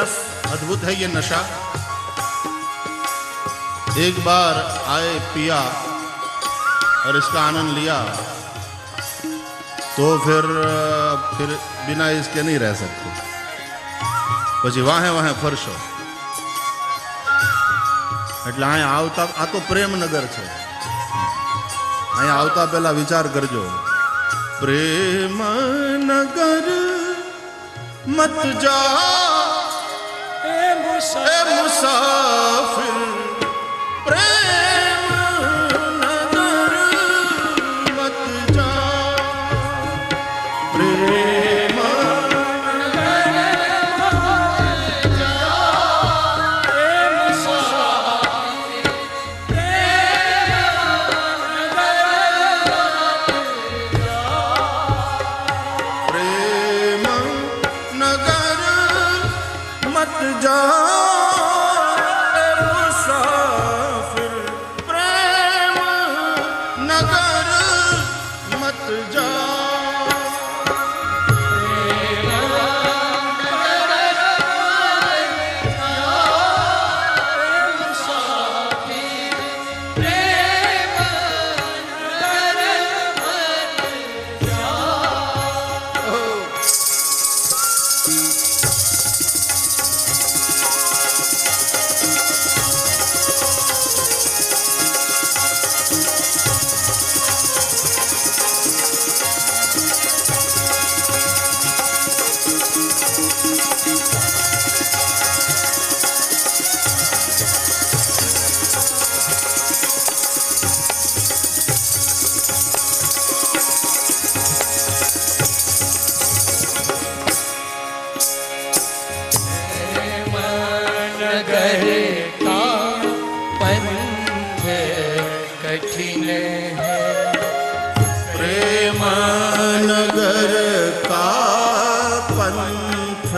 रस, अद्भुत है ये नशा। एक बार आए पिया और इसका आनंद लिया तो फिर बिना इसके नहीं रह सकते। પછી વાહે ફરશો એટલે અહીંયા આવતા, આ તો પ્રેમનગર છે, અહીંયા આવતા પહેલા વિચાર કરજો, પ્રેમનગર મત જા એ મુસાફિર, પ્રેમનગર મત જા, પ્રેમ कठिन है, प्रेमनगर का पंथ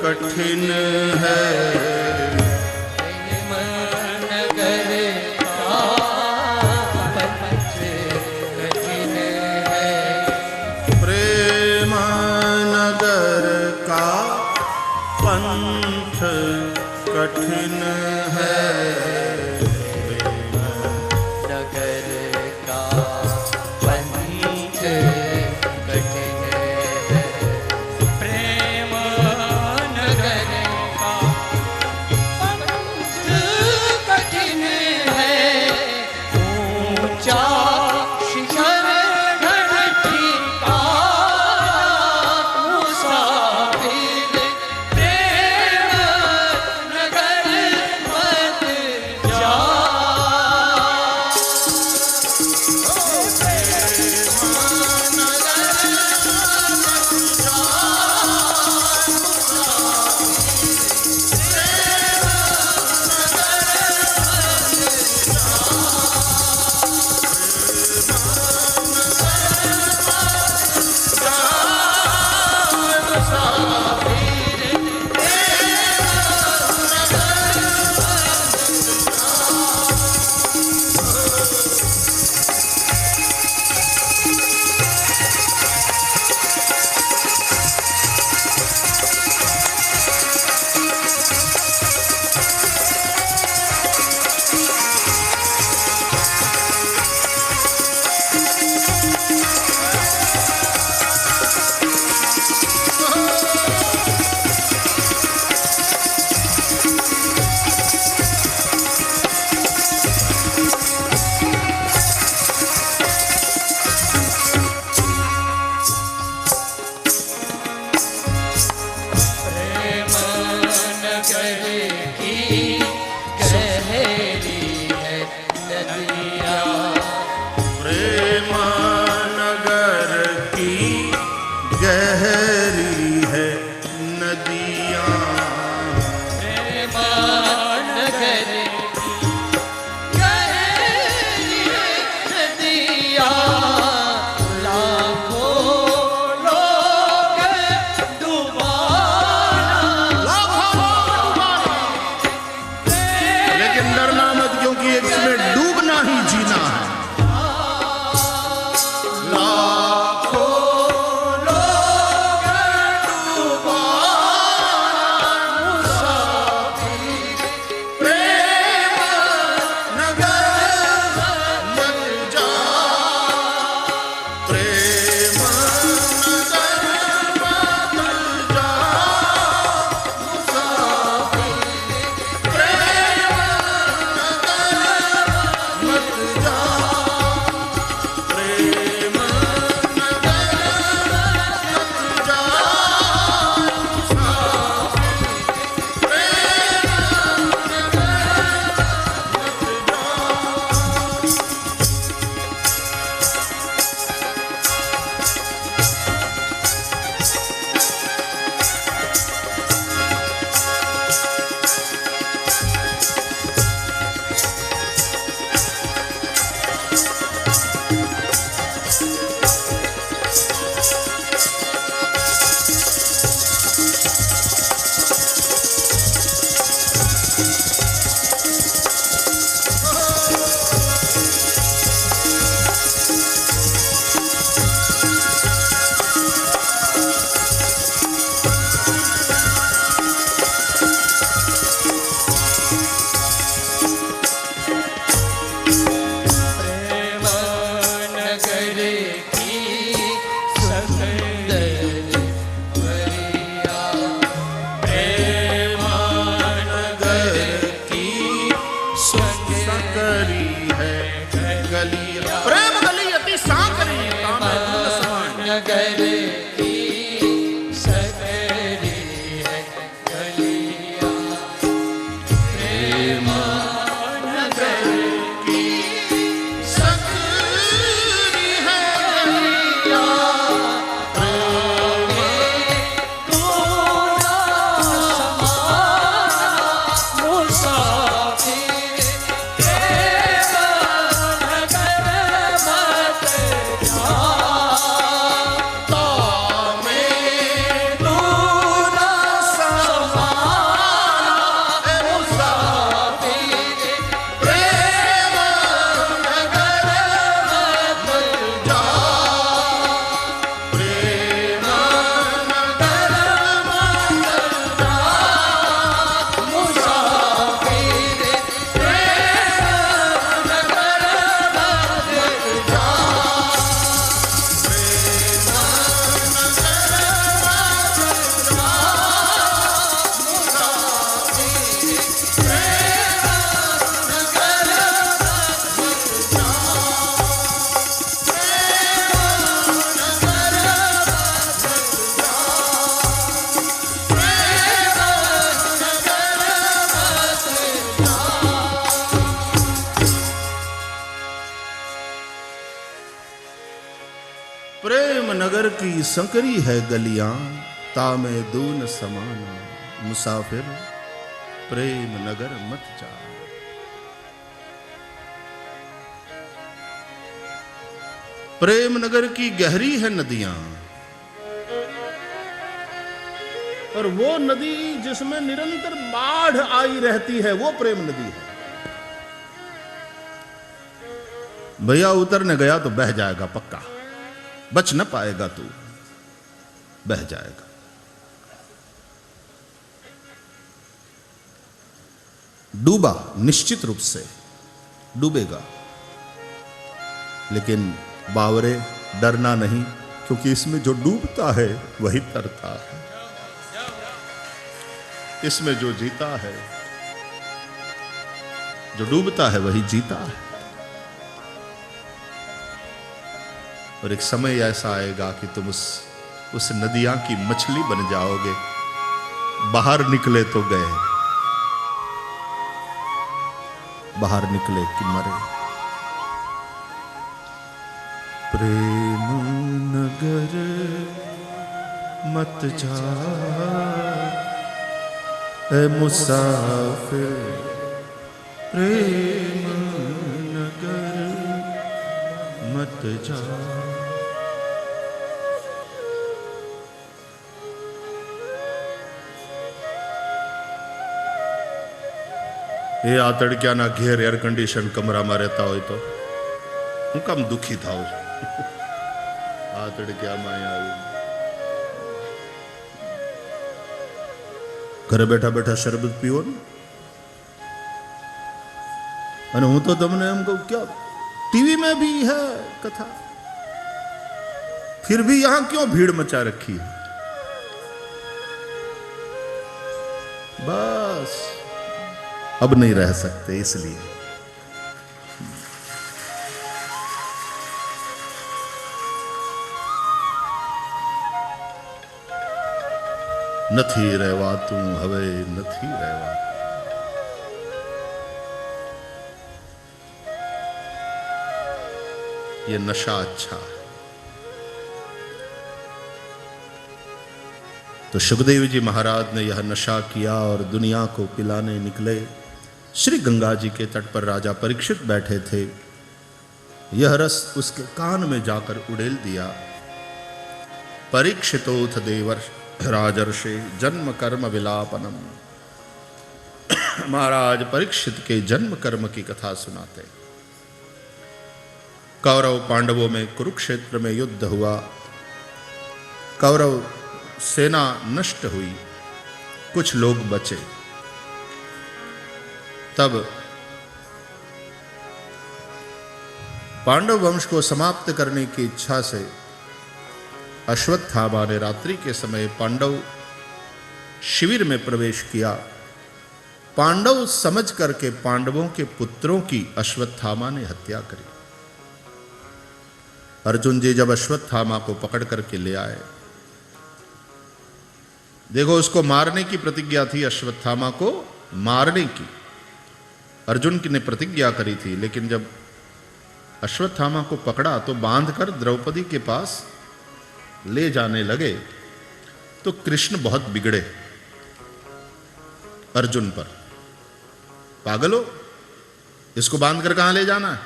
कठिन है, प्रेमनगर का पंथ कठिन है, जा प्रेम नगर की सकरी है गलियां, प्रेम नगर की संकरी है गलियां, तामे दून समाना, मुसाफिर प्रेम नगर मत जा। प्रेम नगर की गहरी है नदियां, और वो नदी जिसमें निरंतर बाढ़ आई रहती है वो प्रेम नदी है। भैया उतरने गया तो बह जाएगा पक्का, बच न पाएगा तू, बह जाएगा। डूबा निश्चित रूप से डूबेगा, लेकिन बावरे डरना नहीं, क्योंकि इसमें जो डूबता है वही तरता है, इसमें जो जीता है, जो डूबता है वही जीता है। और एक समय ऐसा आएगा कि तुम उस नदियां की मछली बन जाओगे। बाहर निकले तो गए, बाहर निकले कि मरे। प्रेम नगर मत जा ए मुसाफिर, प्रेम नगर मत जा। ये आतड़ क्या ना घेर एयर कंडीशन कमरा में रहता हो तो हूँ कम दुखी था आतड़ क्या माया घरे बैठा बैठा शरबत पीओ ने अने हूँ तो तमने एम कहूं क्या टीवी में भी है कथा, फिर भी यहां क्यों भीड़ मचा रखी है। बस अब नहीं रह सकते इसलिए। નથી રહેવાતું હવે નથી રહેવાતું। ये नशा अच्छा है। तो सुखदेव जी महाराज ने यह नशा किया और दुनिया को पिलाने निकले। श्री गंगा जी के तट पर राजा परीक्षित बैठे थे। यह रस उसके कान में जाकर उड़ेल दिया। परीक्षितोथ देवर राजर्षे जन्म कर्म विलापनम। महाराज परीक्षित के जन्म कर्म की कथा सुनाते। कौरव पांडवों में कुरुक्षेत्र में युद्ध हुआ। कौरव सेना नष्ट हुई, कुछ लोग बचे। तब पांडव वंश को समाप्त करने की इच्छा से अश्वत्थामा ने रात्रि के समय पांडव शिविर में प्रवेश किया। पांडव समझ करके पांडवों के पुत्रों की अश्वत्थामा ने हत्या करी। अर्जुन जी जब अश्वत्थामा को पकड़ करके ले आए, देखो उसको मारने की प्रतिज्ञा थी, अश्वत्थामा को मारने की, अर्जुन की ने प्रतिज्ञा करी थी, लेकिन जब अश्वत्थामा को पकड़ा तो बांधकर द्रौपदी के पास ले जाने लगे तो कृष्ण बहुत बिगड़े अर्जुन पर। पागल हो, इसको बांधकर कहां ले जाना है?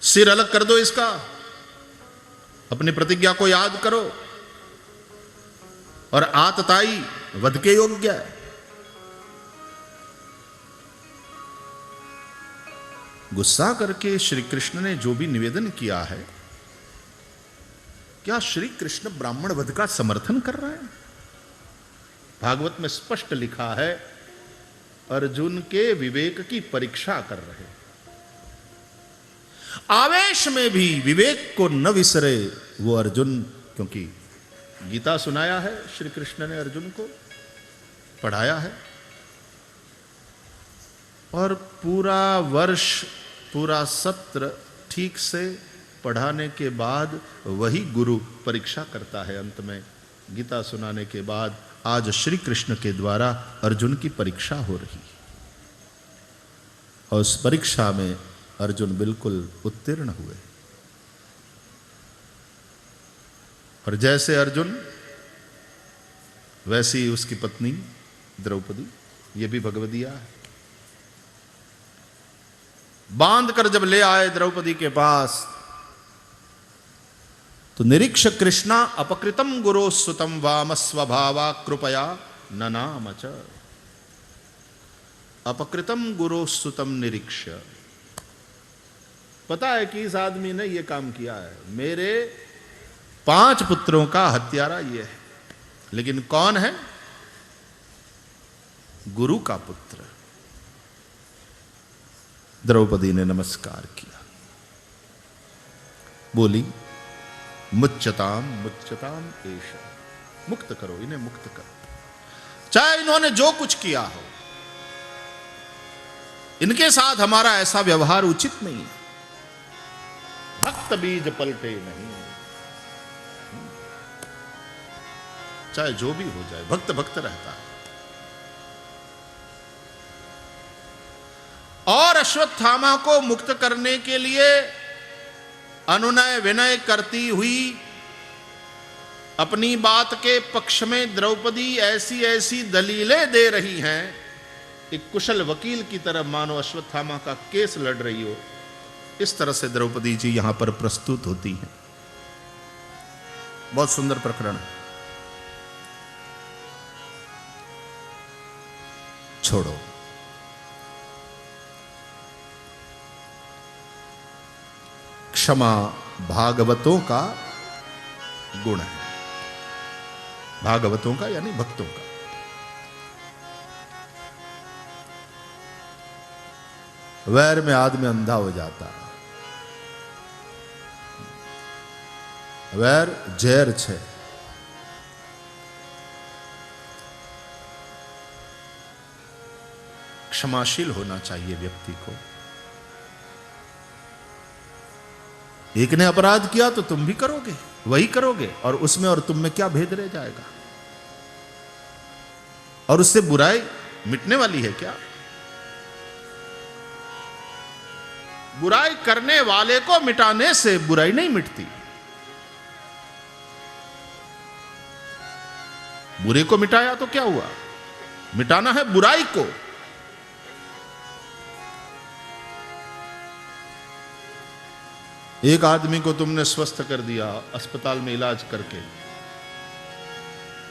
सिर अलग कर दो इसका, अपनी प्रतिज्ञा को याद करो, और आतताई वध के योग्य है। गुस्सा करके श्री कृष्ण ने जो भी निवेदन किया है, क्या श्री कृष्ण ब्राह्मण वध का समर्थन कर रहे हैं? भागवत में स्पष्ट लिखा है, अर्जुन के विवेक की परीक्षा कर रहे। आवेश में भी विवेक को न विसरे वो अर्जुन, क्योंकि गीता सुनाया है श्री कृष्ण ने अर्जुन को, पढ़ाया है, और पूरा वर्ष पूरा सत्र ठीक से पढ़ाने के बाद वही गुरु परीक्षा करता है। अंत में गीता सुनाने के बाद आज श्री कृष्ण के द्वारा अर्जुन की परीक्षा हो रही, और उस परीक्षा में अर्जुन बिल्कुल उत्तीर्ण हुए। और जैसे अर्जुन वैसी उसकी पत्नी द्रौपदी, ये भी भगवदिया है। बांध कर जब ले आए द्रौपदी के पास तो निरीक्ष कृष्णा अपकृतम गुरो सुतम वाम स्वभावा कृपया ननामच। अपकृतम गुरो सुतम निरीक्ष, पता है कि इस आदमी ने यह काम किया है, मेरे 5 पुत्रों का हत्यारा ये है, लेकिन कौन है? गुरु का पुत्र। द्रौपदी ने नमस्कार किया, बोली मुच्यताम मुच्यताम एष, मुक्त करो इन्हें, मुक्त करो। चाहे इन्होंने जो कुछ किया हो, इनके साथ हमारा ऐसा व्यवहार उचित नहीं है। भक्त बीज पलटे नहीं, चाहे जो भी हो जाए, भक्त भक्त रहता है। और अश्वत्थामा को मुक्त करने के लिए अनुनय विनय करती हुई अपनी बात के पक्ष में द्रौपदी ऐसी ऐसी दलीलें दे रही हैं, एक कुशल वकील की तरह मानो अश्वत्थामा का केस लड़ रही हो। इस तरह से द्रौपदी जी यहां पर प्रस्तुत होती हैं। बहुत सुंदर प्रकरण है। छोड़ो, क्षमा भागवतों का गुण है, भागवतों का यानी भक्तों का। वैर में आदमी अंधा हो जाता है। वैर जहर छे। क्षमाशील होना चाहिए व्यक्ति को। एक ने अपराध किया तो तुम भी करोगे, वही करोगे, और उसमें और तुम में क्या भेद रह जाएगा? और उससे बुराई मिटने वाली है क्या? बुराई करने वाले को मिटाने से बुराई नहीं मिटती। बुरे को मिटाया तो क्या हुआ? मिटाना है बुराई को। एक आदमी को तुमने स्वस्थ कर दिया अस्पताल में इलाज करके,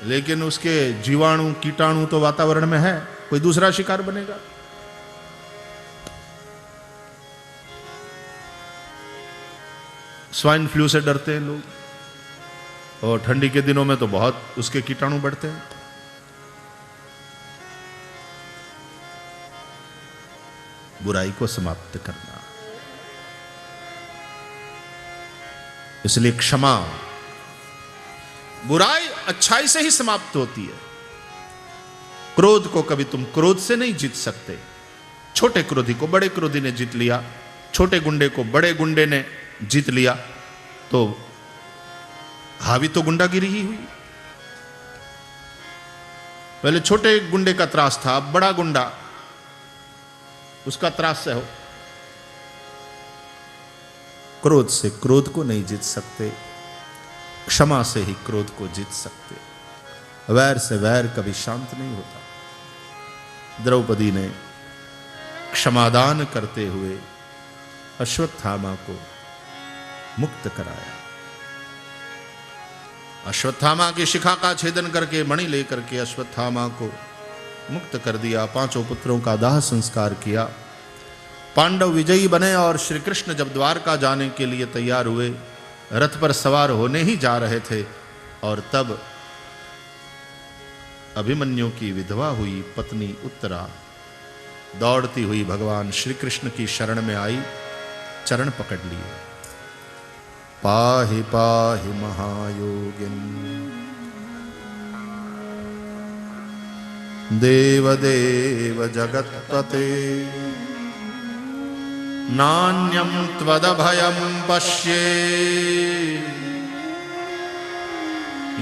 लेकिन उसके जीवाणु कीटाणु तो वातावरण में है, कोई दूसरा शिकार बनेगा। स्वाइन फ्लू से डरते हैं लोग, और ठंडी के दिनों में तो बहुत उसके कीटाणु बढ़ते हैं। बुराई को समाप्त करना, इसलिए क्षमा। बुराई अच्छाई से ही समाप्त होती है। क्रोध को कभी तुम क्रोध से नहीं जीत सकते। छोटे क्रोधी को बड़े क्रोधी ने जीत लिया, छोटे गुंडे को बड़े गुंडे ने जीत लिया, तो हावी तो गुंडागिरी ही हुई। पहले छोटे गुंडे का त्रास था, अब बड़ा गुंडा उसका त्रास सहो। क्रोध से क्रोध को नहीं जीत सकते, क्षमा से ही क्रोध को जीत सकते। वैर से वैर कभी शांत नहीं होता। द्रौपदी ने क्षमादान करते हुए अश्वत्थामा को मुक्त कराया। अश्वत्थामा की शिखा का छेदन करके मणि लेकर के अश्वत्थामा को मुक्त कर दिया। 5 पुत्रों का दाह संस्कार किया। पांडव विजयी बने और श्री कृष्ण जब द्वारका जाने के लिए तैयार हुए, रथ पर सवार होने ही जा रहे थे, और तब अभिमन्यु की विधवा हुई पत्नी उत्तरा दौड़ती हुई भगवान श्री कृष्ण की शरण में आई, चरण पकड़ लिए। पाहि पाहि महायोगिन देव देव जगत्पते नान्यं त्वदभयं पश्ये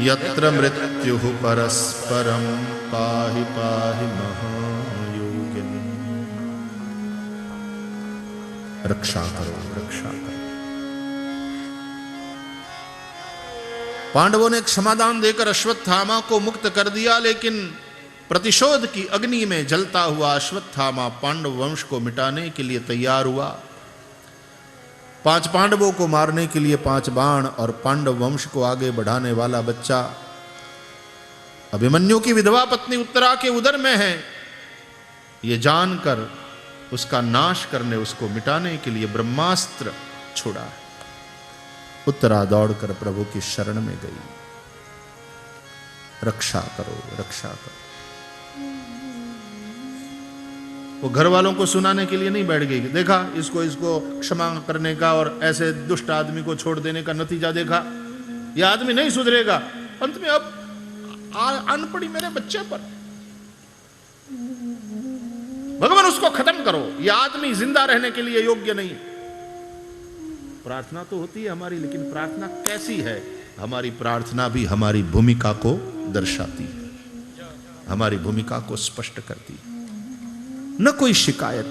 यत्र मृत्युः परस्परं पाहि पाहि महायोगिन। रक्षा करो, रक्षा करो। पांडवों ने क्षमादान देकर अश्वत्थामा को मुक्त कर दिया, लेकिन प्रतिशोध की अग्नि में जलता हुआ अश्वत्थामा पांडव वंश को मिटाने के लिए तैयार हुआ। 5 पांडवों को मारने के लिए 5 बाण और पांडव वंश को आगे बढ़ाने वाला बच्चा अभिमन्यु की विधवा पत्नी उत्तरा के उदर में है, ये जानकर उसका नाश करने, उसको मिटाने के लिए ब्रह्मास्त्र छोड़ा है। उत्तरा दौड़कर प्रभु की शरण में गई। रक्षा करो, रक्षा करो। वो घर वालों को सुनाने के लिए नहीं बैठ गई। देखा इसको क्षमा करने का और ऐसे दुष्ट आदमी को छोड़ देने का नतीजा देखा, यह आदमी नहीं सुधरेगा, अंत में अब आन पड़ी मेरे बच्चे पर। भगवान उसको खत्म करो, यह आदमी जिंदा रहने के लिए योग्य नहीं है। प्रार्थना तो होती है हमारी, लेकिन प्रार्थना कैसी है? हमारी प्रार्थना भी हमारी भूमिका को दर्शाती है, हमारी भूमिका को स्पष्ट करती है। न कोई शिकायत,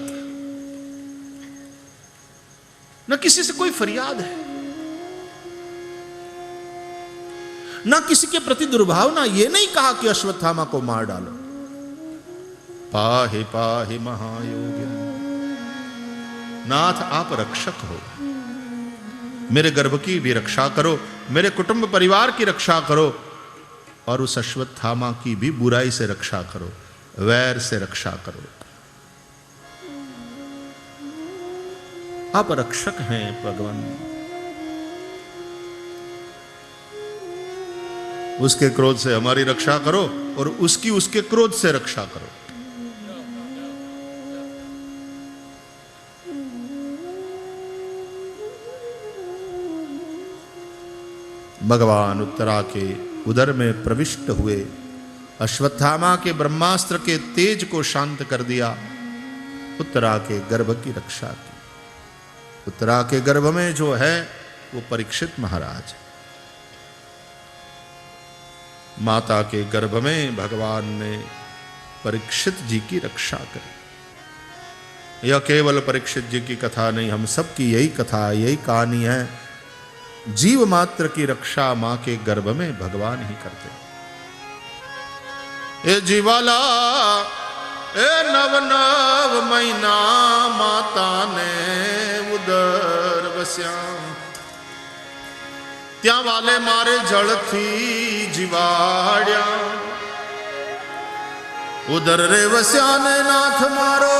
न किसी से कोई फरियाद है, न किसी के प्रति दुर्भावना। यह नहीं कहा कि अश्वत्थामा को मार डालो। पाहि पाहि महायोगिन, नाथ आप रक्षक हो, मेरे गर्भ की भी रक्षा करो, मेरे कुटुंब परिवार की रक्षा करो, और उस अश्वत्थामा की भी बुराई से रक्षा करो, वैर से रक्षा करो। आप रक्षक हैं भगवान। उसके क्रोध से हमारी रक्षा करो और उसकी उसके क्रोध से रक्षा करो। भगवान उत्तरा के उदर में प्रविष्ट हुए, अश्वत्थामा के ब्रह्मास्त्र के तेज को शांत कर दिया, उत्तरा के गर्भ की रक्षा की। उत्तरा के गर्भ में जो है वो परीक्षित महाराज है। माता के गर्भ में भगवान ने परीक्षित जी की रक्षा करी। यह केवल परीक्षित जी की कथा नहीं, हम सब की यही कथा, यही कहानी है। जीव मात्र की रक्षा मां के गर्भ में भगवान ही करते। ए जीवाला ए नव नव महीना माता ने उदर बस्या, त्या वाले मारे जल थी जीवाड़िया, उदर रे वस्या ने नाथ मारो।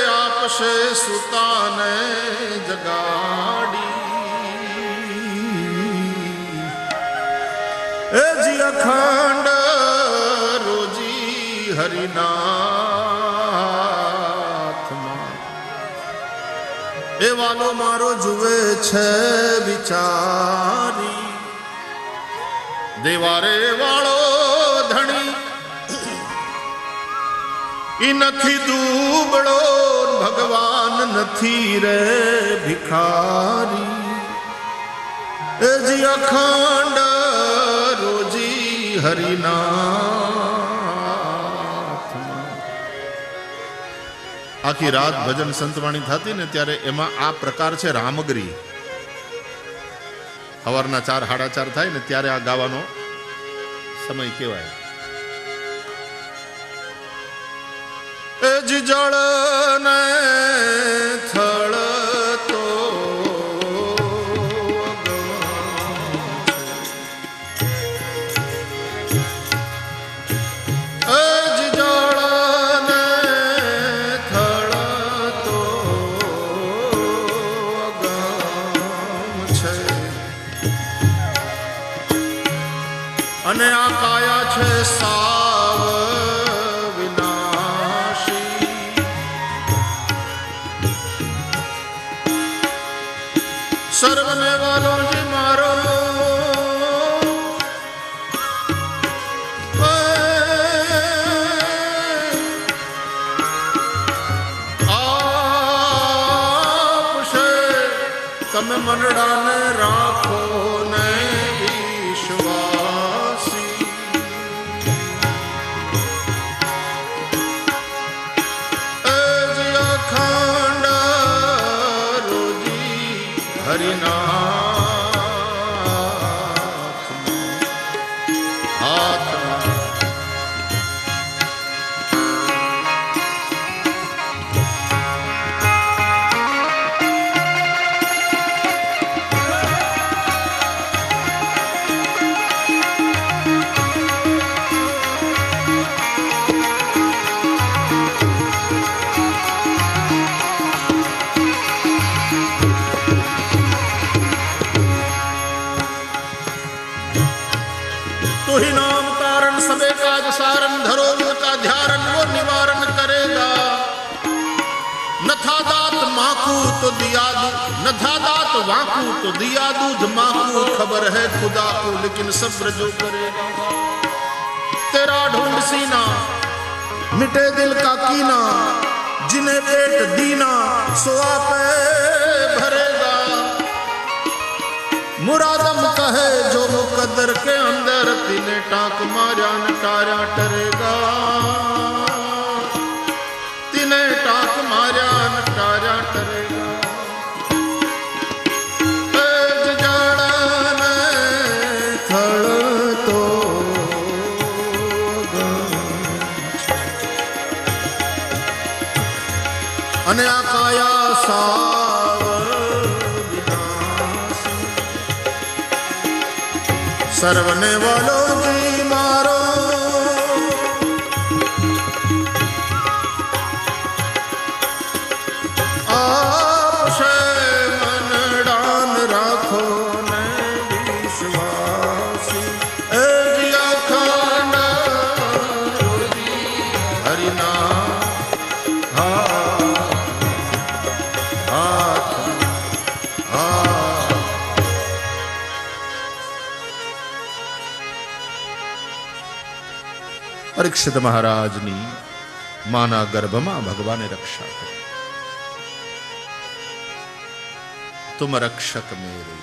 आपसे सुता ने जगाड़ी, ए जी अखंड रोजी हरिनाथ मां, ए वालो मारो जुए छे विचारी, देवारे वालो धनी ई नथी दूबड़ो, भगवान नथी रे भिखारी, ए जी अखंड रोजी हरिनाथ। आखी रात भजन संतवाणी थती ने त्यारे एमा आ प्रकार छे रामगरी। हवाરના 4 સાડા 4 થાય ને ત્યારે આ ગાવાનો સમય કહેવાય। એ જ જળ ને થળ તો અને આ કાયા છે સાવ વિનાશી। સર્વને વાલો જી મારો આપશે તમે મનડાને રાખો ને तो ही नाम तारण सबे काज सारन धरो का ध्यान वो निवारण करेगा। न था दात माकू तो दिया दू, न था दात वाकू तो दिया दूध माकू। खबर है खुदा को लेकिन सब्र जो करेगा। तेरा ढूंढ सीना मिटे दिल का कीना, जिन्हें पेट दीना सो आपे भरेगा। मुरादम कहे जो मुकद्दर के अंदर, तिने टाक मारा नटारा टरेगा। तिने टाक मारा नटारा टरेगा। थड़ तो अने आ काया साव सर्वने वालो जी मारो आपसे मनडान राखो ने विश्वासी। ए जी अखंड हरिनाम परीक्षित महाराजनी माना गर्भमा भगवाने रक्षा करी। तुम रक्षक मेरे।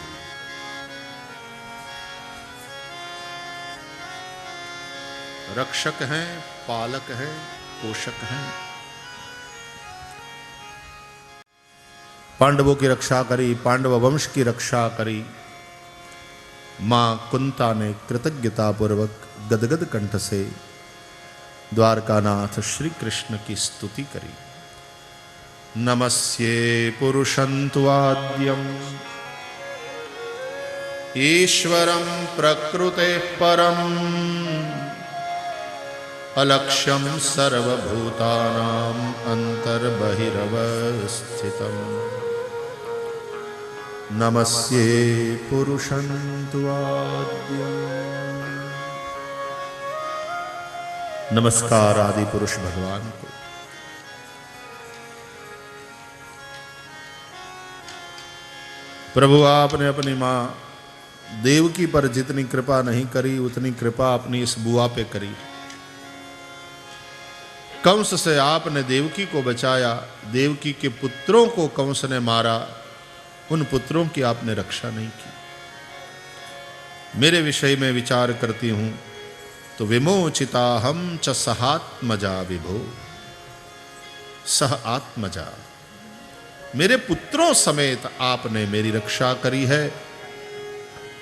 रक्षक हैं, पालक हैं, पोषक हैं। पांडवों की रक्षा करी, पांडव वंश की रक्षा करी। मां कुंता ने कृतज्ञता पूर्वक गदगद कंठ से द्वारकानाथ श्री कृष्ण की स्तुति करी। नमस्ये पुरुषन्त्वाद्यम् ईश्वरं प्रकृतेः परम् अलक्ष्यं सर्वभूतानां अन्तर्बहिरवस्थितम्। नमस्ये पुरुषन्त्वाद्यम्। नमस्कार आदि पुरुष भगवान को। प्रभु आपने अपनी मां देवकी पर जितनी कृपा नहीं करी उतनी कृपा अपनी इस बुआ पे करी। कंस से आपने देवकी को बचाया, देवकी के पुत्रों को कंस ने मारा, उन पुत्रों की आपने रक्षा नहीं की। मेरे विषय में विचार करती हूं तो विमोचिता हम च सहात्मजा विभो। सह आत्मजा, मेरे पुत्रों समेत आपने मेरी रक्षा करी है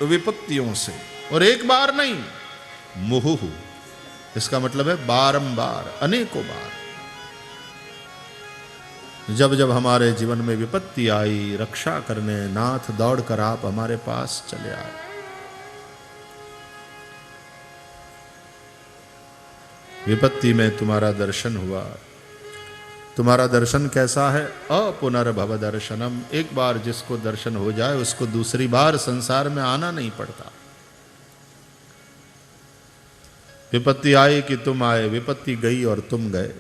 विपत्तियों से, और एक बार नहीं, मुहुः, इसका मतलब है बारंबार, अनेकों बार। जब जब हमारे जीवन में विपत्ति आई, रक्षा करने नाथ दौड़कर आप हमारे पास चले आए। विपत्ति में तुम्हारा दर्शन हुआ। तुम्हारा दर्शन कैसा है? अपुनर्भव दर्शनम। एक बार जिसको दर्शन हो जाए उसको दूसरी बार संसार में आना नहीं पड़ता। विपत्ति आई कि तुम आए, विपत्ति गई और तुम गए।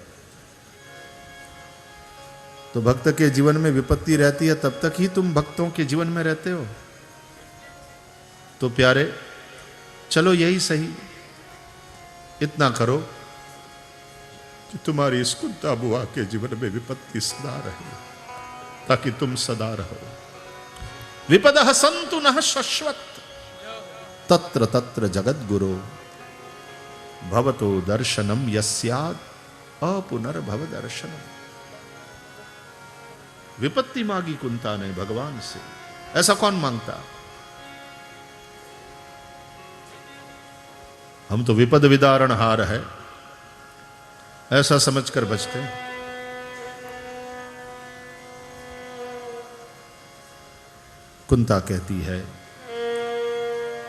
तो भक्त के जीवन में विपत्ति रहती है तब तक ही तुम भक्तों के जीवन में रहते हो। तो प्यारे, चलो यही सही, इतना करो कि तुम्हारी इस कुंता बुआ के जीवन में विपत्ति सदा रहे, ताकि तुम सदा रहो। विपदः सन्तु नः शश्वत्, तत्र तत्र जगद्गुरो, भवतो दर्शनम यस्यात् अपुनर्भव दर्शनम। विपत्ति मांगी कुंता ने भगवान से, ऐसा कौन मांगता? हम तो विपद विदारण हार है ऐसा समझकर बचते हैं। कुंता कहती है,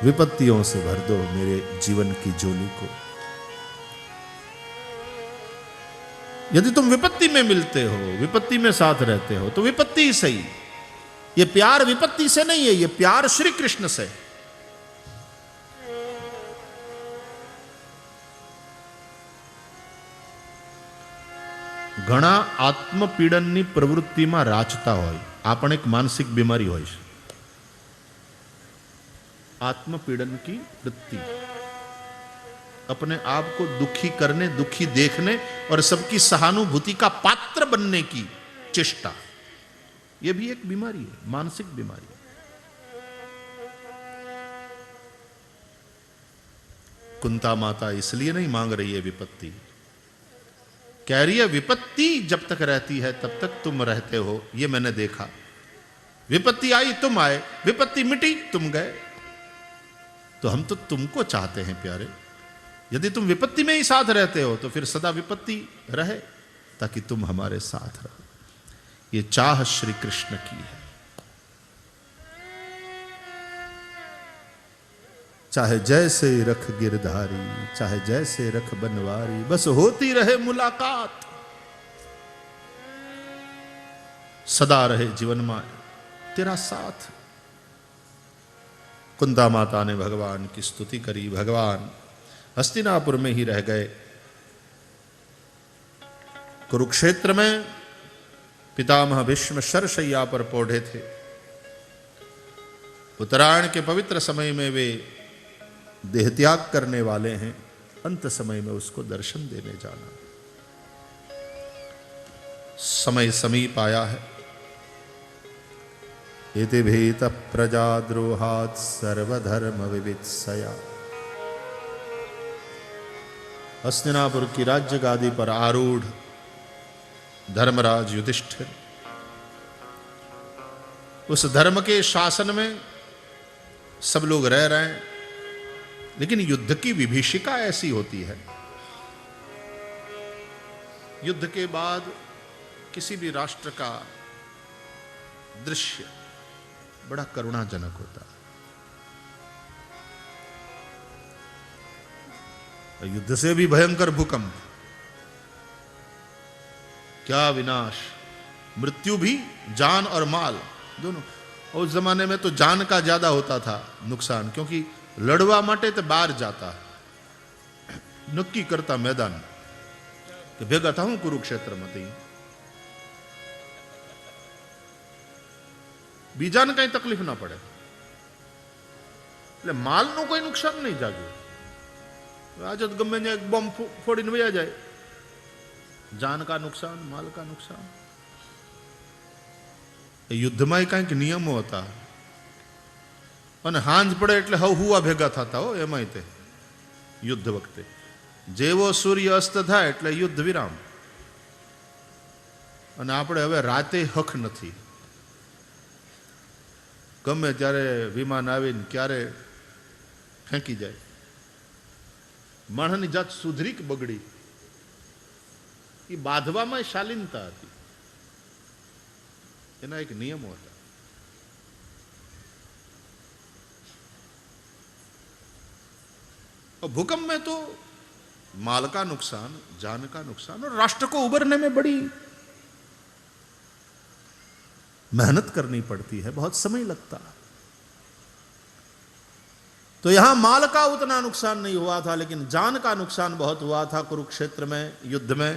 विपत्तियों से भर दो मेरे जीवन की झोली को। यदि तुम विपत्ति में मिलते हो, विपत्ति में साथ रहते हो, तो विपत्ति ही सही। ये प्यार विपत्ति से नहीं है, ये प्यार श्री कृष्ण से। घणा आत्मपीड़ननी प्रवृत्तिમાં રાચતા હોય, આપણે એક માનસિક બીમારી હોય છે, आत्मपीड़न की वृत्ति, अपने आप को दुखी करने, दुखी देखने और सबकी सहानुभूति का पात्र बनने की चेष्टा, यह भी एक बीमारी है, मानसिक बीमारी। कुंता माता इसलिए नहीं मांग रही है विपत्ति, कह रही है विपत्ति जब तक रहती है तब तक तुम रहते हो, ये मैंने देखा। विपत्ति आई तुम आए, विपत्ति मिटी तुम गए। तो हम तो तुमको चाहते हैं प्यारे। यदि तुम विपत्ति में ही साथ रहते हो तो फिर सदा विपत्ति रहे, ताकि तुम हमारे साथ रहो। ये चाह श्री कृष्ण की है। चाहे जैसे रख गिरधारी, चाहे जैसे रख बनवारी, बस होती रहे मुलाकात, सदा रहे जीवन में तेरा साथ। कुंता माता ने भगवान की स्तुति करी। भगवान हस्तिनापुर में ही रह गए। कुरुक्षेत्र में पितामह भीष्म शरशैया पर पौधे थे। उत्तरायण के पवित्र समय में वे देहत्याग करने वाले हैं, अंत समय में उसको दर्शन देने जाना। समय समीप आया है। इति भीत प्रजाद्रोहात् सर्वधर्म विवित्सया। हस्तिनापुर की राज्य गादी पर आरूढ़ धर्मराज युधिष्ठिर, उस धर्म के शासन में सब लोग रह रहे हैं, लेकिन युद्ध की विभीषिका ऐसी होती है। युद्ध के बाद किसी भी राष्ट्र का दृश्य बड़ा करुणाजनक होता है। युद्ध से भी भयंकर भूकंप, क्या विनाश, मृत्यु भी, जान और माल दोनों। और उस जमाने में तो जान का ज्यादा होता था नुकसान, क्योंकि लड़वा माटे तो बाहर जाता है, नक्की करता मैदान कि भेगा था हूं कुरुक्षेत्र में थी, बीजाने कहीं तकलीफ ना पड़े, એટલે માલનું કોઈ નુકસાન નહીં જાગ્યું। आज गमे ने एक बम फोड़ी वया जाए, जान का नुकसान, माल का नुकसान। युद्ध में कहीं नियम होता, અને હાંજ પડે એટલે હુવા ભેગા થતા હો એમાંય તે યુદ્ધ વખતે જેવો સૂર્ય અસ્ત થાય એટલે યુદ્ધ વિરામ. અને આપણે હવે રાતે હક નથી, ગમે ત્યારે વિમાન આવીને ક્યારે ફેંકી જાય. માણસની જાત સુધરી કે બગડી એ બાંધવામાં શાલીનતા હતી, એના એક નિયમો હતા. भूकंप में तो माल का नुकसान, जान का नुकसान, और राष्ट्र को उबरने में बड़ी मेहनत करनी पड़ती है, बहुत समय लगता है. तो यहां माल का उतना नुकसान नहीं हुआ था, लेकिन जान का नुकसान बहुत हुआ था कुरुक्षेत्र में युद्ध में.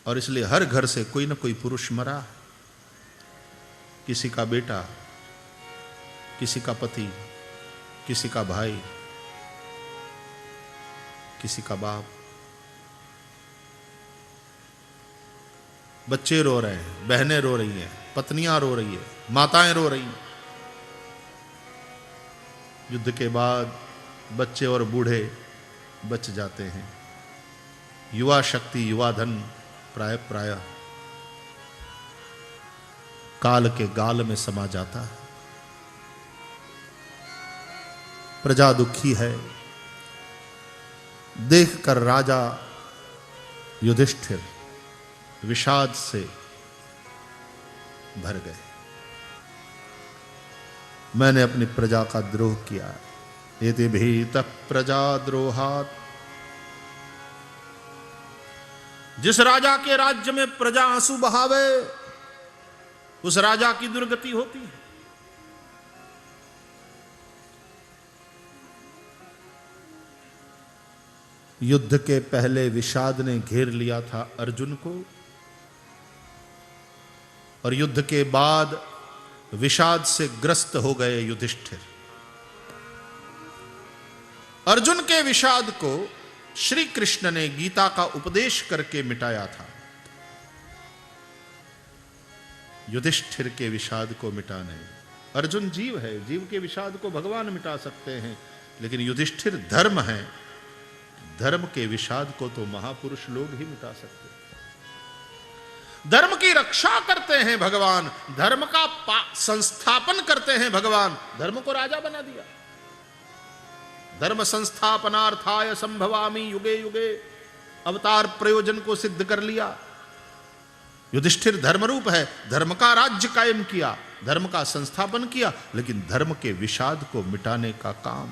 और इसलिए हर घर से कोई ना कोई पुरुष मरा. किसी का बेटा, किसी का पति, किसी का भाई, किसी का बाप. बच्चे रो रहे हैं, बहनें रो रही हैं, पत्नियां रो रही है, माताएं रो रही हैं. युद्ध के बाद बच्चे और बूढ़े बच जाते हैं. युवा शक्ति, युवा धन प्राय प्राय काल के गाल में समा जाता है. प्रजा दुखी है. देखकर राजा युधिष्ठिर विषाद से भर गए. मैंने अपनी प्रजा का द्रोह किया. यदि भीतः प्रजा द्रोहात्, जिस राजा के राज्य में प्रजा आंसू बहावे उस राजा की दुर्गति होती है. युद्ध के पहले विषाद ने घेर लिया था अर्जुन को, और युद्ध के बाद विषाद से ग्रस्त हो गए युधिष्ठिर. अर्जुन के विषाद को श्री कृष्ण ने गीता का उपदेश करके मिटाया था. युधिष्ठिर के विषाद को मिटाने, अर्जुन जीव है, जीव के विषाद को भगवान मिटा सकते हैं, लेकिन युधिष्ठिर धर्म है. धर्म के विषाद को तो महापुरुष लोग ही मिटा सकते हैं. धर्म की रक्षा करते हैं भगवान, धर्म का संस्थापन करते हैं भगवान. धर्म को राजा बना दिया. धर्म संस्थापनार्थाय संभवामि युगे युगे, अवतार प्रयोजन को सिद्ध कर लिया. युधिष्ठिर धर्मरूप है, धर्म का राज्य कायम किया, धर्म का संस्थापन किया, लेकिन धर्म के विषाद को मिटाने का काम,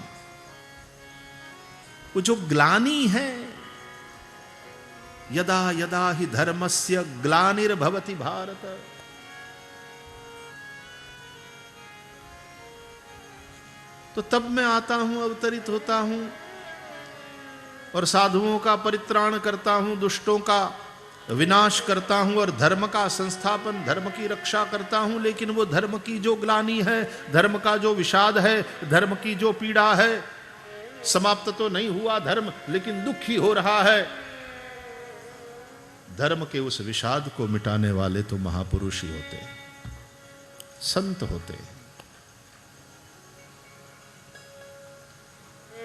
वो जो ग्लानि है, यदा यदा हि धर्मस्य ग्लानिर्भवति भारत, तो तब मैं आता हूं, अवतरित होता हूं और साधुओं का परित्राण करता हूं, दुष्टों का विनाश करता हूं और धर्म का संस्थापन, धर्म की रक्षा करता हूं. लेकिन वो धर्म की जो ग्लानि है, धर्म का जो विषाद है, धर्म की जो पीड़ा है, समाप्त तो नहीं हुआ धर्म, लेकिन दुखी हो रहा है. धर्म के उस विषाद को मिटाने वाले तो महापुरुष ही होते हैं, संत होते हैं.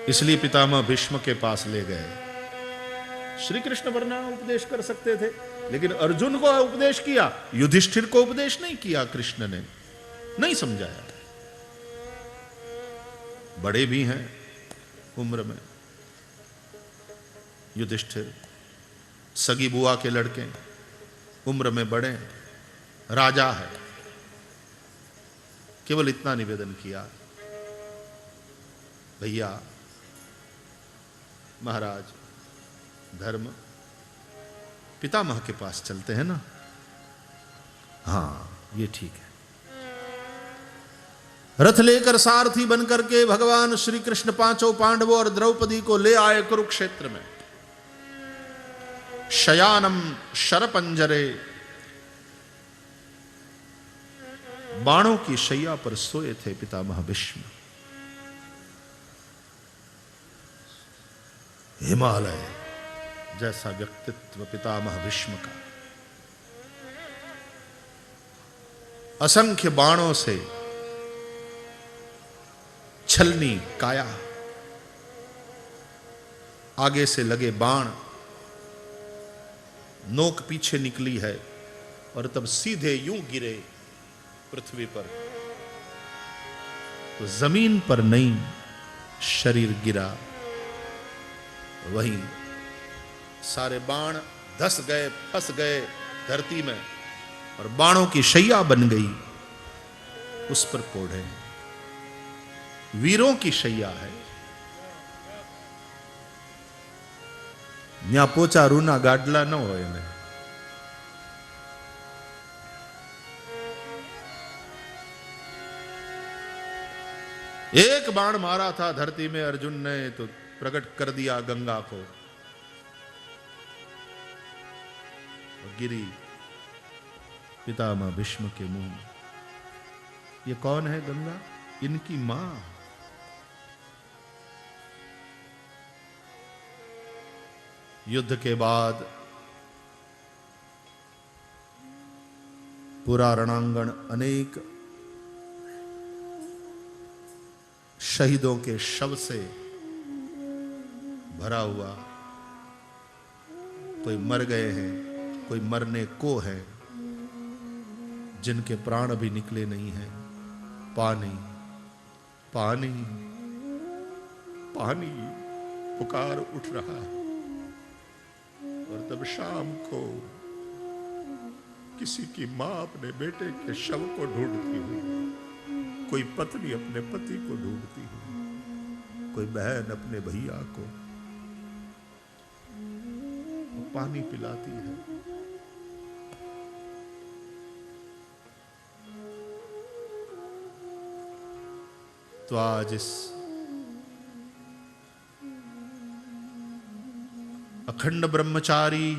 इसलिए पितामह भीष्म के पास ले गए. श्री कृष्ण वरना उपदेश कर सकते थे, लेकिन अर्जुन को उपदेश किया, युधिष्ठिर को उपदेश नहीं किया. कृष्ण ने नहीं समझाया. बड़े भी हैं उम्र में, युधिष्ठिर सगी बुआ के लड़के, उम्र में बड़े, राजा है. केवल इतना निवेदन किया, भैया महाराज, धर्म पितामह के पास चलते हैं ना. हाँ, ये ठीक है. रथ लेकर सारथी बनकर के भगवान श्री कृष्ण पांचों पांडवों और द्रौपदी को ले आए कुरुक्षेत्र में. शयानम शरपंजरे, बाणों की शैया पर सोए थे पितामह भीष्म. हिमालय जैसा व्यक्तित्व पितामह भीष्म का. असंख्य बाणों से छलनी काया, आगे से लगे बाण, नोक पीछे निकली है और तब सीधे यूं गिरे पृथ्वी पर, तो जमीन पर नहीं शरीर गिरा, वहीं सारे बाण धस गए, फंस गए धरती में और बाणों की शैया बन गई, उस पर कोढ़े। वीरों की शैया है। न्या पोचा रूना गाडला न हो ने। एक बाण मारा था धरती में अर्जुन ने तो प्रकट कर दिया गंगा को, गिरी पितामह भीष्म के मुंह में। ये कौन है गंगा? इनकी मां। युद्ध के बाद पूरा रणांगण अनेक शहीदों के शव से भरा हुआ। कोई मर गए हैं, कोई मरने को है, जिनके प्राण भी निकले नहीं हैं। पानी पानी पानी पुकार उठ रहा है। और तब शाम को किसी की मां अपने बेटे के शव को ढूंढती हुई, कोई पत्नी अपने पति को ढूंढती हुई, कोई बहन अपने भैया को पानी पिलाती है। तो आज इस अखंड ब्रह्मचारी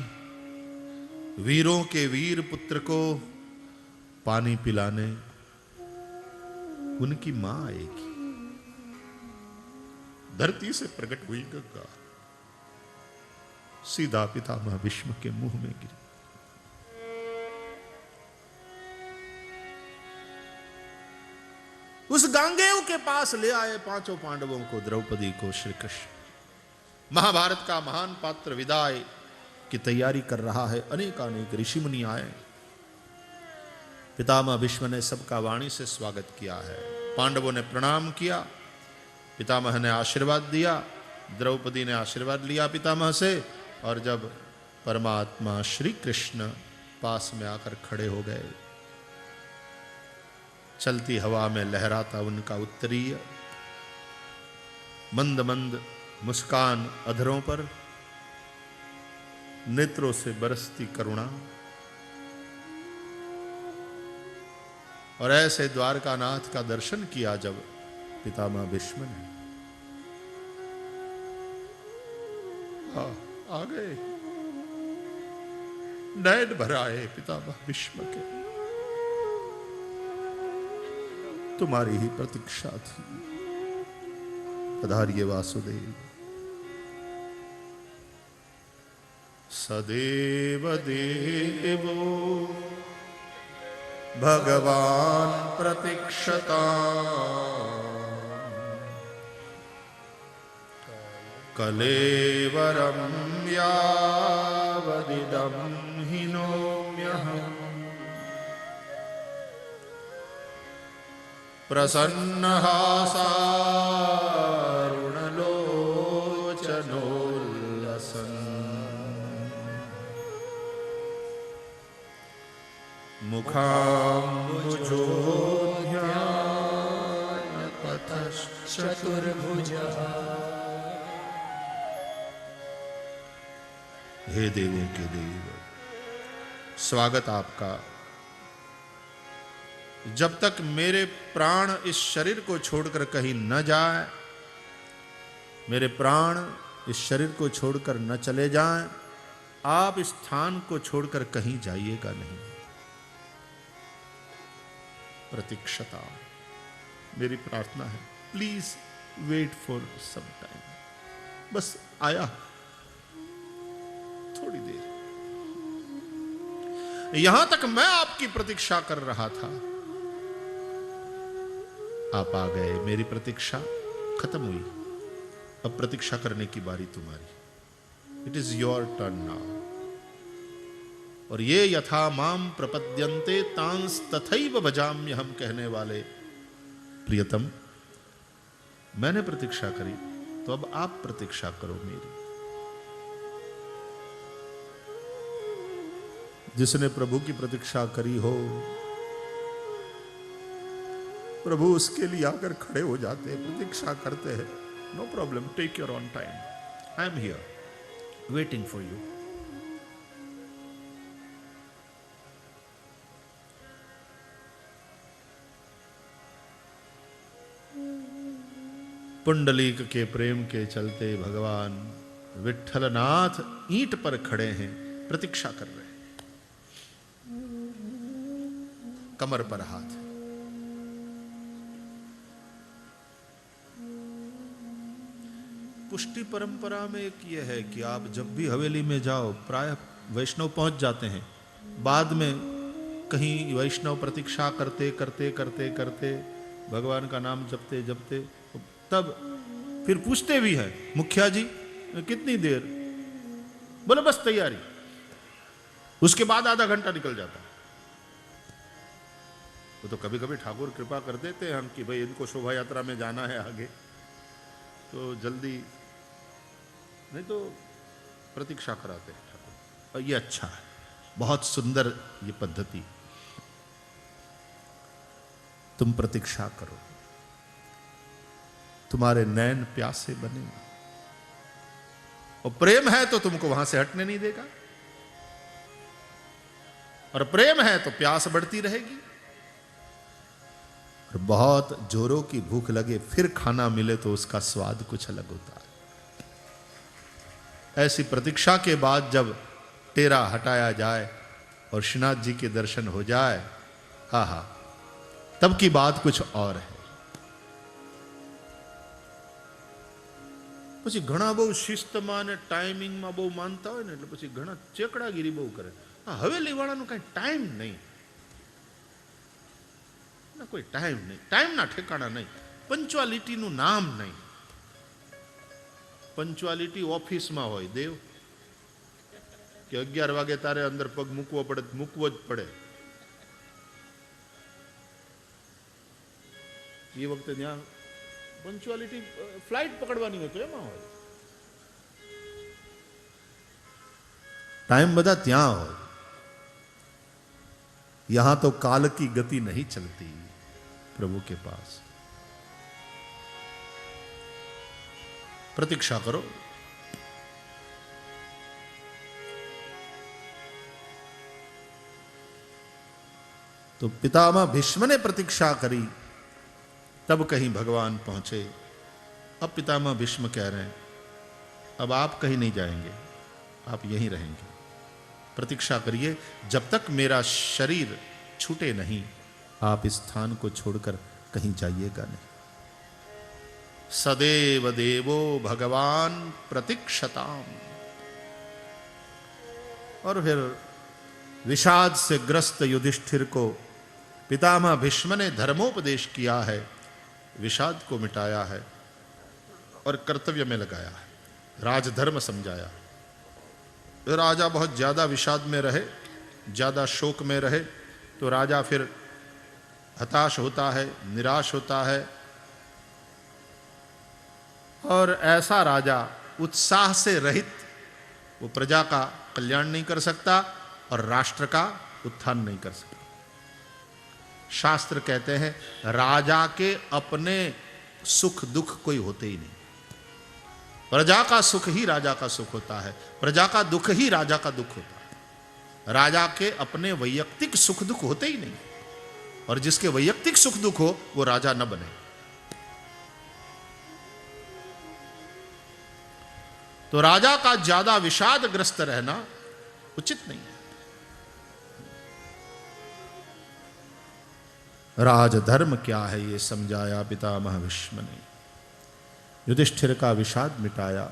वीरों के वीर पुत्र को पानी पिलाने उनकी मां आएगी। धरती से प्रकट हुई गंगा सीधा पितामह भीष्म के मुंह में गिरी। उस गांगेय के पास ले आए पांचों पांडवों को, द्रौपदी को श्री कृष्ण। महाभारत का महान पात्र विदाई की तैयारी कर रहा है। अनेकानेक ऋषि मुनि आए। पितामह भीष्म ने सबका वाणी से स्वागत किया है। पांडवों ने प्रणाम किया, पितामह ने आशीर्वाद दिया, द्रौपदी ने आशीर्वाद लिया पितामह से। और जब परमात्मा श्री कृष्ण पास में आकर खड़े हो गए, चलती हवा में लहराता उनका उत्तरीय, मंद मंद मुस्कान अधरों पर, नेत्रों से बरसती करुणा। और ऐसे द्वारकानाथ का दर्शन किया जब पितामह भीष्म ने, आ गए, नयन भर आए पितामह भीष्म के। तुम्हारी ही प्रतीक्षा थी, पधारिए वासुदेव। सदेव देवो भगवान प्रतीक्षता कलेवरम यावदिदं हिनोम्यहम् प्रसन्नहासारुणलोचनोल्लसन् मुखाम्बुजोऽध्यानपतश्चतुर्भुजः। हे देवों के देव, स्वागत आपका। जब तक मेरे प्राण इस शरीर को छोड़कर कहीं न जाए, मेरे प्राण इस शरीर को छोड़कर न चले जाएं, आप इस स्थान को छोड़कर कहीं जाइएगा नहीं। प्रतीक्षता मेरी प्रार्थना है, please wait for some time. बस आया थोड़ी देर, यहां तक मैं आपकी प्रतीक्षा कर रहा था, आप आ गए। मेरी प्रतीक्षा खत्म हुई, अब प्रतीक्षा करने की बारी तुम्हारी। It is your turn now. और ये यथा माम प्रपद्यन्ते तांस तथैव भजाम्य, हम कहने वाले प्रियतम, मैंने प्रतीक्षा करी तो अब आप प्रतीक्षा करो मेरी। जिसने प्रभु की प्रतीक्षा करी हो, प्रभु उसके लिए आकर खड़े हो जाते हैं, प्रतीक्षा करते हैं। No problem, take your own time, I am here waiting for you. Pundalik के प्रेम के चलते भगवान विठ्ठलनाथ ईंट पर खड़े हैं, प्रतीक्षा कर रहे हैं, कमर पर हाथ। पुष्टि परंपरा में एक यह है कि आप जब भी हवेली में जाओ, प्राय वैष्णव पहुंच जाते हैं, बाद में कहीं वैष्णव प्रतीक्षा करते करते करते करते भगवान का नाम जपते जपते, तब फिर पूछते भी हैं, मुखिया जी कितनी देर? बोले बस तैयारी। उसके बाद आधा घंटा निकल जाता है। वो तो कभी कभी ठाकुर कृपा कर देते हैं हम कि भाई इनको शोभा यात्रा में जाना है आगे, तो जल्दी, नहीं तो प्रतीक्षा कराते हैं ठाकुर। और ये अच्छा है, बहुत सुंदर ये पद्धति। तुम प्रतीक्षा करो, तुम्हारे नैन प्यासे बने, और प्रेम है तो तुमको वहां से हटने नहीं देगा, और प्रेम है तो प्यास बढ़ती रहेगी। और बहुत जोरों की भूख लगे फिर खाना मिले तो उसका स्वाद कुछ अलग होता है। ऐसी प्रतीक्षा के बाद जब टेरा हटाया जाए और श्रीनाथ जी के दर्शन हो जाए, आहा, तब की बात कुछ और है। પછી ઘણા બહુ શિસ્તમાં અને ટાઈમિંગમાં બહુ માનતા હોય ને, એટલે પછી ઘણા ચેકડાગીરી બહુ કરે। આ હવેલીવાળાનું કાંઈ ટાઈમ નહીં, ના કોઈ ટાઈમ નહીં, ટાઈમના ઠેકાણા નહીં, પંચ્યુઆલિટીનું નામ નહીં। પંચ્યુઆલિટી ઓફિસમાં હોય દેવ, કે 11 વાગે તારે અંદર પગ મૂકવો પડે, મૂકવો જ પડે। એ વખતે ત્યાં पंचुअलिटी फ्लाइट पकड़वानी हो तो एम हो, टाइम बदा त्या हो। यहां तो काल की गति नहीं चलती प्रभु के पास। प्रतीक्षा करो। तो पितामह भीष्म ने प्रतीक्षा करी, तब कहीं भगवान पहुंचे। अब पितामह भीष्म कह रहे हैं, अब आप कहीं नहीं जाएंगे, आप यहीं रहेंगे, प्रतीक्षा करिए, जब तक मेरा शरीर छूटे नहीं, आप इस स्थान को छोड़कर कहीं जाइएगा नहीं। सदैव देवो भगवान प्रतीक्षताम। और फिर विषाद से ग्रस्त युधिष्ठिर को पितामह भीष्म ने धर्मोपदेश किया है, विषाद को मिटाया है और कर्तव्य में लगाया है, राजधर्म समझाया। राजा बहुत ज्यादा विषाद में रहे, ज्यादा शोक में रहे तो राजा फिर हताश होता है, निराश होता है, और ऐसा राजा उत्साह से रहित वो प्रजा का कल्याण नहीं कर सकता और राष्ट्र का उत्थान नहीं कर सकता। शास्त्र कहते हैं राजा के अपने सुख दुख कोई होते ही नहीं, प्रजा का सुख ही राजा का सुख होता है, प्रजा का दुख ही राजा का दुख होता है। राजा के अपने वैयक्तिक सुख दुख होते ही नहीं, और जिसके वैयक्तिक सुख दुख हो वो राजा न बने। तो राजा का ज्यादा विषादग्रस्त रहना उचित नहीं है। राजधर्म क्या है ये समझाया पितामह भीष्म ने, युधिष्ठिर का विषाद मिटाया,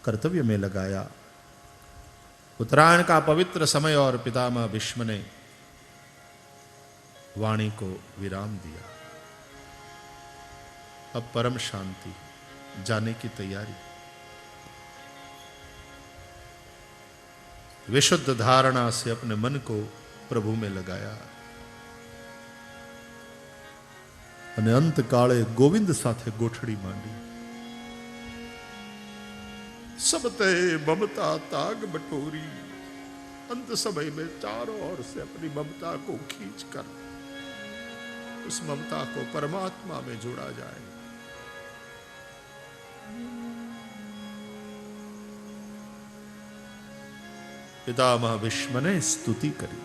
कर्तव्य में लगाया। उत्तरायण का पवित्र समय और पितामह भीष्म ने वाणी को विराम दिया। अब परम शांति, जाने की तैयारी। विशुद्ध धारणा से अपने मन को प्रभु में लगाया અને અંત કાળે ગોવિંદ સાથે ગોઠડી માંડી। सब ते ममता ताग बटोरी, अंत समय में चारों ओर से अपनी ममता को खींच कर उस ममता को परमात्मा में जोड़ा जाए। पितामह भीष्म ने स्तुति करी।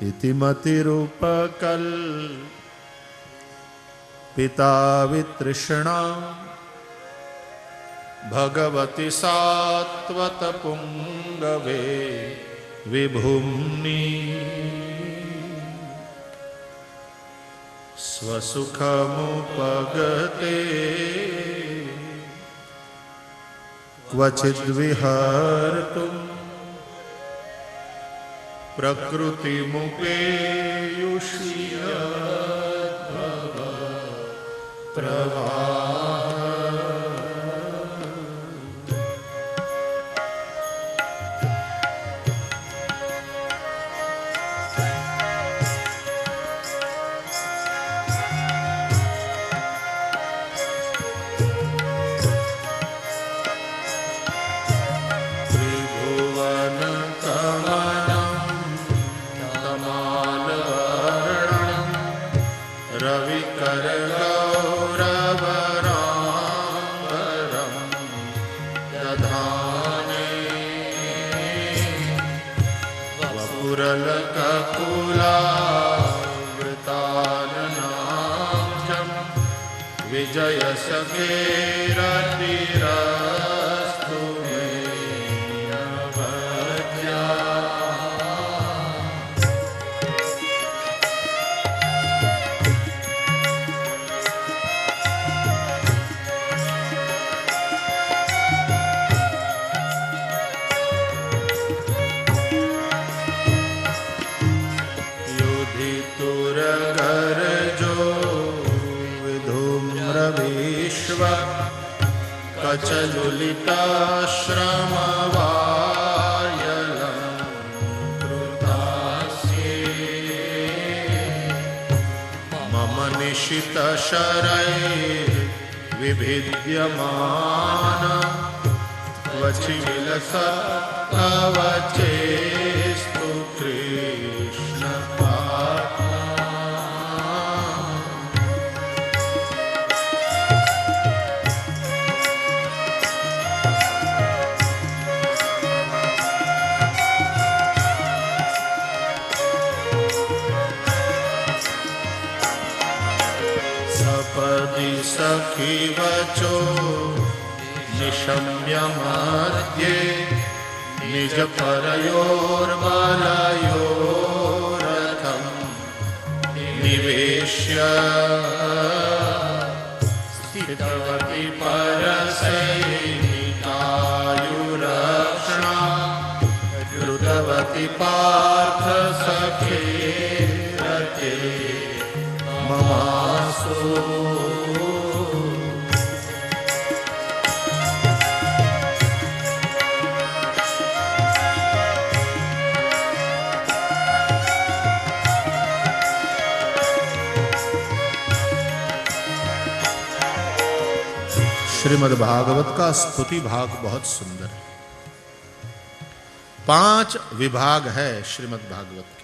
इतिमतिरूपकल पिता वितृष्णा भगवती सात्वत पुंगवे विभुम्नि स्वसुखमुपगते क्वचिद् विहर्तुं प्रकृतिमुपेयुषीय प्रवाह। विजय सखेरतिरस्तु मे नवद्या। कचलुलिताश्रमवायलं कृतास्ये मम निशितशरैर्विभिद्यमान क्वचिविलसत्कवचेस्तु कृष्णपाद। सखी वचो निशम्य मध्ये निज परयोर्बलयोरथं निवेश्य स्थितवती परसैनिकायुरक्षणा द्रुतवती पार्थ सखेरते ममासु। श्रीमद् भागवत का स्तुति भाग बहुत सुंदर है। 5 विभाग है श्रीमद् भागवत।